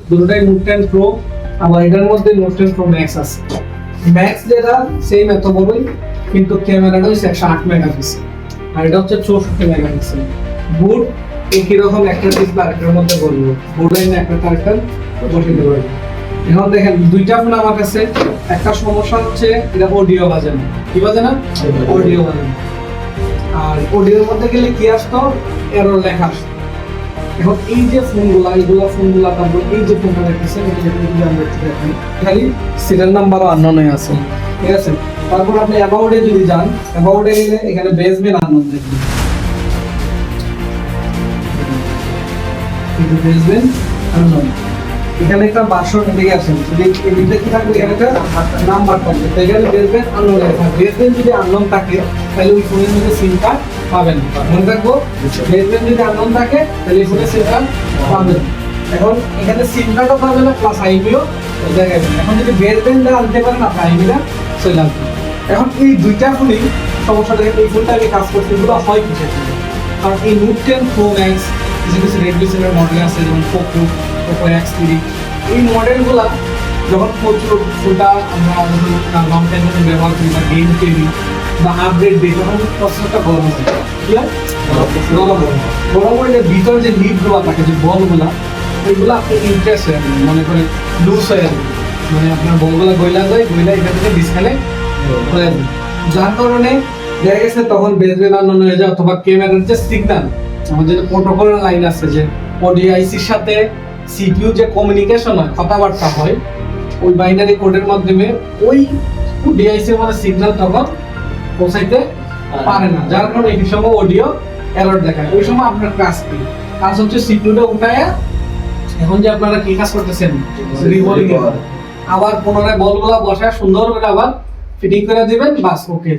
দুটোটাই note 10 pro, আবার এটার মধ্যে নোট 10 প্রো ম্যাক্স আছে। ম্যাক্স যেটা সেম এত বড়ই, কিন্তু ক্যামেরাটা হচ্ছে 108 মেগাপিক্সেল, আর এটা হচ্ছে 64 মেগাপিক্সেল। বুট একই রকম একটা ডিসপ্লে আরেকটার মধ্যে বলবো, বুটের না একটা কারেক্টার বসে দিতে পারবো। এখন দেখেন দুইটা ফোন আমার কাছে, একটা সমস্যা হচ্ছে এটা অডিও বাজে না। কি বাজে না? অডিও বাজে না। আর অডিওর মধ্যে গেলে কি আসতো, এরর লেখা আসতো। এখন এই যে ফোনগুলা তারপর এই যে ফোনটা দেখতেছেন, এটা যদি আমরা একটু দেখেন, খালি সিরিয়াল নাম্বারও আননোন আছে, ঠিক আছে। তারপর আপনি অ্যাবাউটে যদি যান, অ্যাবাউটে গেলে এখানে বেসমেন্ট আননোন দেখবেন, কিন্তু বেসমেন্ট আননোন। এখানে একটা বাসন দিকে আসেন, যদি এদিকে কি থাকবে, এখানে একটা নাম্বার থাকবে, তো এখানে বেসমেন্ট আননোন লেখা। বেসমেন্ট যদি আননোন থাকে তাহলে ওই ফোনের মধ্যে সিম কার্ড পাবেন। মনে রাখবো, বেসমেন্ট যদি আননোন থাকে তাহলে এই ফোনে সিম কার্ড পাবেন। এখন এখানে সিম কার্ডও পাবে না, প্লাস আইপিও দেখাবেন। এখন যদি বেসমেন্ট আনতে পারেন আপনি আইপিটা চলে আসবে। এখন এই দুইটা ফোনই সমস্যা দেখেন, এই ফোনটা আগে কাজ করতে এগুলো হয় কিছু, কারণ এই নোট 10 প্রো ম্যাক্স, কিছু কিছু রেডমি সেলের মডেল আছে যেমন পোকো X3, এই মডেলগুলা যখন প্রচুর ফোনটা আমরা লং টাইম ব্যবহার করি বা গেম খেলি বা আপডেট দিই, তখন প্রসেসরটা গরম হয়। কি হয়? গরম হলে ভিতরে যে লিডগুলো থাকে, যে বলগুলা, ওইগুলো আপনি ইন্টারেস্ট হয়ে যাবেন, মনে করেন লুজ হয়ে যাবে, মানে আপনার বলগুলা গইলা যায়, গইলা এখান থেকে ডিসকানেক্ট হয়ে যাবে। যার কারণে দেখা গেছে তখন বেসমেন্ট আননোন হয়ে যায়, অথবা ক্যামেরার যে সিগন্যাল, আমাদের যে প্রোটোকলের লাইন আছে, যে ODICর সাথে CPU যে কমিউনিকেশন হয়, কথাবার্তা হয়, ওই বাইনারি কোডের মাধ্যমে ওই ODICর মানে সিগন্যাল তখন পৌঁছাইতে পারে না, যার কারণে এই সময় অডিও এরর দেখায়। ওই সময় আপনার কাজ কি? কাজ হচ্ছে সিপিইউটা উঠায়া, এখন যে আপনারা কি কাজ করতেছেন, রিভলিং, আবার পুনরায় বলগুলা বসায় সুন্দর করে আবার ফিটিং করে দিবেন, বাস ওকে।